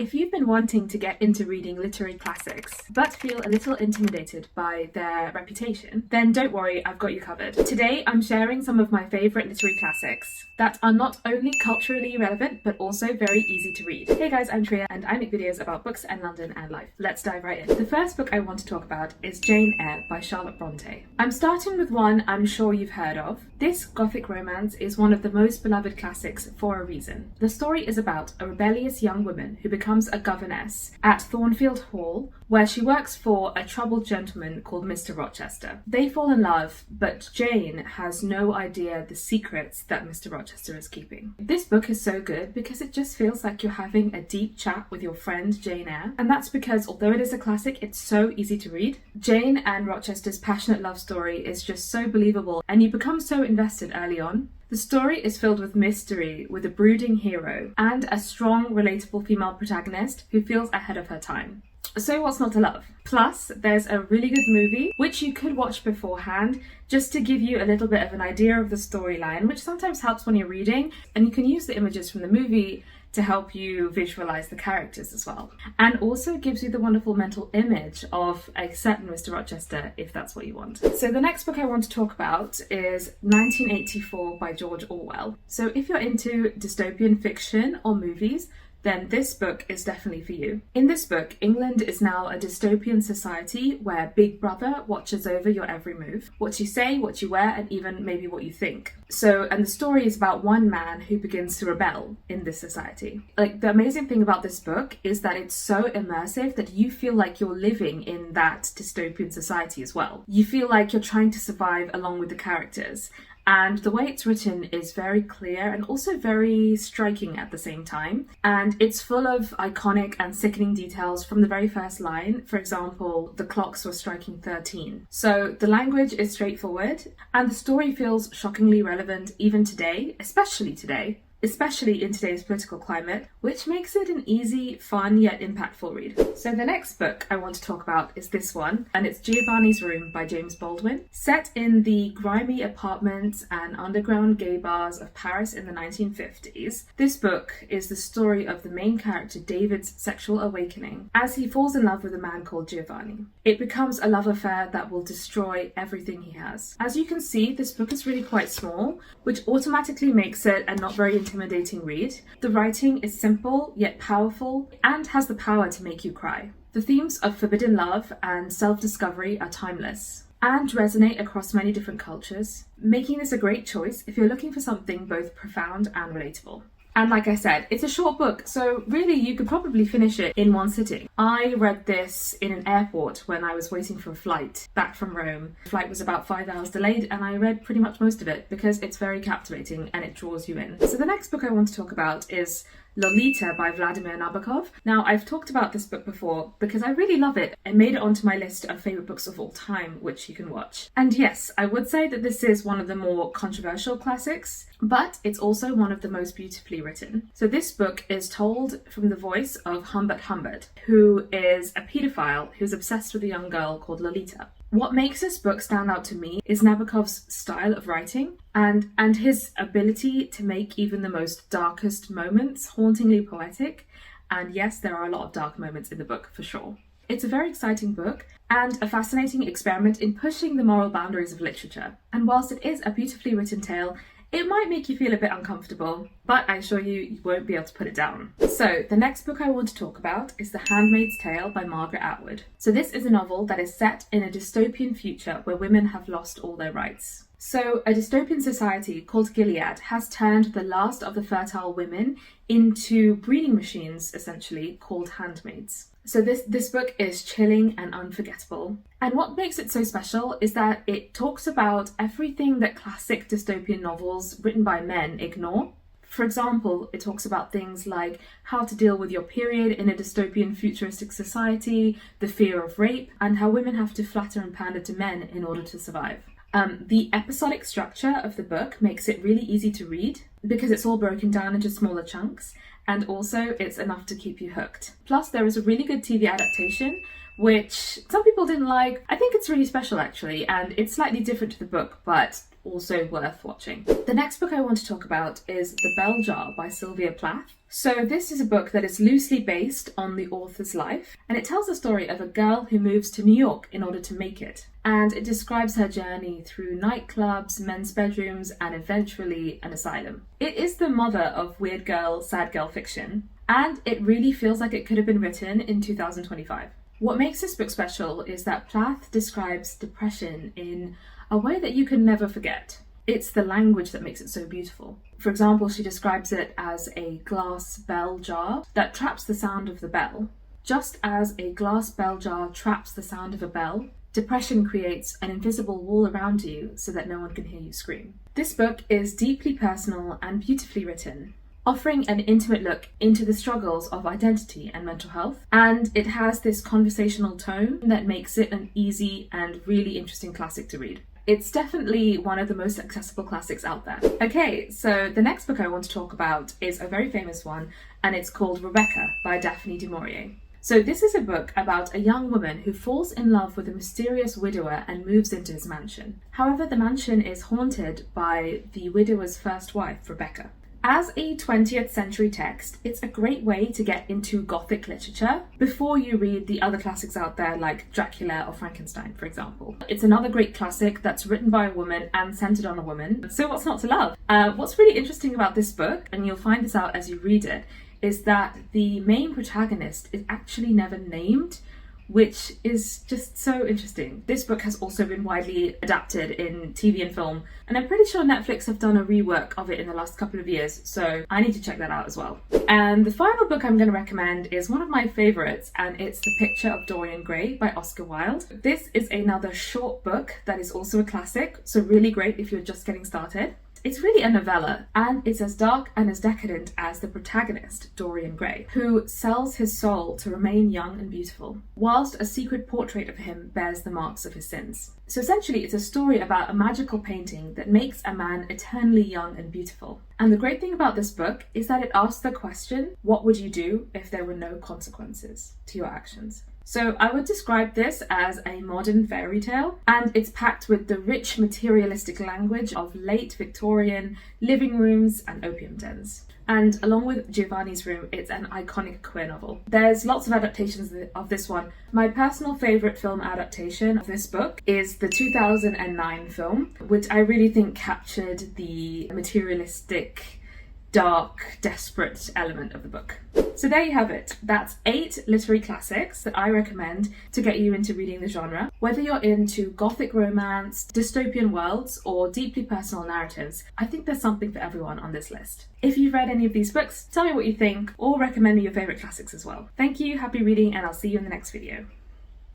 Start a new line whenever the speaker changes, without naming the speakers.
If you've been wanting to get into reading literary classics, but feel a little intimidated by their reputation, then don't worry, I've got you covered. Today, I'm sharing some of my favourite literary classics that are not only culturally relevant, but also very easy to read. Hey guys, I'm Triya, and I make videos about books and London and life. Let's dive right in. The first book I want to talk about is Jane Eyre by Charlotte Bronte. I'm starting with one I'm sure you've heard of. This gothic romance is one of the most beloved classics for a reason. The story is about a rebellious young woman who becomes a governess at Thornfield Hall, where she works for a troubled gentleman called Mr. Rochester. They fall in love, but Jane has no idea the secrets that Mr. Rochester is keeping. This book is so good because it just feels like you're having a deep chat with your friend Jane Eyre, and that's because although it is a classic, it's so easy to read. Jane and Rochester's passionate love story is just so believable, and you become so invested early on. The story is filled with mystery, with a brooding hero, and a strong, relatable female protagonist who feels ahead of her time. So what's not to love? Plus, there's a really good movie, which you could watch beforehand, just to give you a little bit of an idea of the storyline, which sometimes helps when you're reading, and you can use the images from the movie to help you visualize the characters as well. And also gives you the wonderful mental image of a certain Mr. Rochester, if that's what you want. So the next book I want to talk about is 1984 by George Orwell. So if you're into dystopian fiction or movies, then this book is definitely for you. In this book, England is now a dystopian society where Big Brother watches over your every move, what you say, what you wear, and even maybe what you think. And the story is about one man who begins to rebel in this society. Like, the amazing thing about this book is that it's so immersive that you feel like you're living in that dystopian society as well. You feel like you're trying to survive along with the characters. And the way it's written is very clear and also very striking at the same time. And it's full of iconic and sickening details from the very first line. For example, the clocks were striking 13. So the language is straightforward and the story feels shockingly relevant even today, especially in today's political climate, which makes it an easy, fun, yet impactful read. So the next book I want to talk about is this one, and it's Giovanni's Room by James Baldwin. Set in the grimy apartments and underground gay bars of Paris in the 1950s, this book is the story of the main character David's sexual awakening as he falls in love with a man called Giovanni. It becomes a love affair that will destroy everything he has. As you can see, this book is really quite small, which automatically makes it a not very intimidating read. The writing is simple yet powerful and has the power to make you cry. The themes of forbidden love and self-discovery are timeless and resonate across many different cultures, making this a great choice if you're looking for something both profound and relatable. And like I said, it's a short book, so really you could probably finish it in one sitting. I read this in an airport when I was waiting for a flight back from Rome. The flight was about 5 hours delayed and I read pretty much most of it because it's very captivating and it draws you in. So the next book I want to talk about is Lolita by Vladimir Nabokov. Now, I've talked about this book before because I really love it. I made it onto my list of favourite books of all time, which you can watch. And yes, I would say that this is one of the more controversial classics, but it's also one of the most beautifully written. So this book is told from the voice of Humbert, who is a paedophile who's obsessed with a young girl called Lolita. What makes this book stand out to me is Nabokov's style of writing and his ability to make even the most darkest moments hauntingly poetic. And yes, there are a lot of dark moments in the book for sure. It's a very exciting book and a fascinating experiment in pushing the moral boundaries of literature. And whilst it is a beautifully written tale, it might make you feel a bit uncomfortable, but I assure you, you won't be able to put it down. So the next book I want to talk about is The Handmaid's Tale by Margaret Atwood. So this is a novel that is set in a dystopian future where women have lost all their rights. So a dystopian society called Gilead has turned the last of the fertile women into breeding machines, essentially, called handmaids. So this book is chilling and unforgettable. And what makes it so special is that it talks about everything that classic dystopian novels written by men ignore. For example, it talks about things like how to deal with your period in a dystopian futuristic society, the fear of rape, and how women have to flatter and pander to men in order to survive. The episodic structure of the book makes it really easy to read because it's all broken down into smaller chunks, and also it's enough to keep you hooked. Plus, there is a really good TV adaptation, which some people didn't like. I think it's really special actually, and it's slightly different to the book, but also worth watching. The next book I want to talk about is The Bell Jar by Sylvia Plath. So this is a book that is loosely based on the author's life, and it tells the story of a girl who moves to New York in order to make it. And it describes her journey through nightclubs, men's bedrooms, and eventually an asylum. It is the mother of weird girl, sad girl fiction, and it really feels like it could have been written in 2025. What makes this book special is that Plath describes depression in a way that you can never forget. It's the language that makes it so beautiful. For example, she describes it as a glass bell jar that traps the sound of the bell. Just as a glass bell jar traps the sound of a bell, depression creates an invisible wall around you so that no one can hear you scream. This book is deeply personal and beautifully written, offering an intimate look into the struggles of identity and mental health. And it has this conversational tone that makes it an easy and really interesting classic to read. It's definitely one of the most accessible classics out there. Okay, so the next book I want to talk about is a very famous one, and it's called Rebecca by Daphne du Maurier. So this is a book about a young woman who falls in love with a mysterious widower and moves into his mansion. However, the mansion is haunted by the widower's first wife, Rebecca. As a 20th century text, it's a great way to get into Gothic literature before you read the other classics out there like Dracula or Frankenstein, for example. It's another great classic that's written by a woman and centered on a woman, so what's not to love? What's really interesting about this book, and you'll find this out as you read it, is that the main protagonist is actually never named, which is just so interesting. This book has also been widely adapted in TV and film, and I'm pretty sure Netflix have done a rework of it in the last couple of years, so I need to check that out as well. And the final book I'm going to recommend is one of my favourites, and it's The Picture of Dorian Gray by Oscar Wilde. This is another short book that is also a classic, so really great if you're just getting started. It's really a novella, and it's as dark and as decadent as the protagonist, Dorian Gray, who sells his soul to remain young and beautiful, whilst a secret portrait of him bears the marks of his sins. So essentially, it's a story about a magical painting that makes a man eternally young and beautiful. And the great thing about this book is that it asks the question, what would you do if there were no consequences to your actions? So I would describe this as a modern fairy tale, and it's packed with the rich materialistic language of late Victorian living rooms and opium dens. And along with Giovanni's Room, it's an iconic queer novel. There's lots of adaptations of this one. My personal favourite film adaptation of this book is the 2009 film, which I really think captured the materialistic, dark, desperate element of the book. So there you have it. That's 8 literary classics that I recommend to get you into reading the genre. Whether you're into gothic romance, dystopian worlds, or deeply personal narratives, I think there's something for everyone on this list. If you've read any of these books, tell me what you think, or recommend me your favourite classics as well. Thank you, happy reading, and I'll see you in the next video.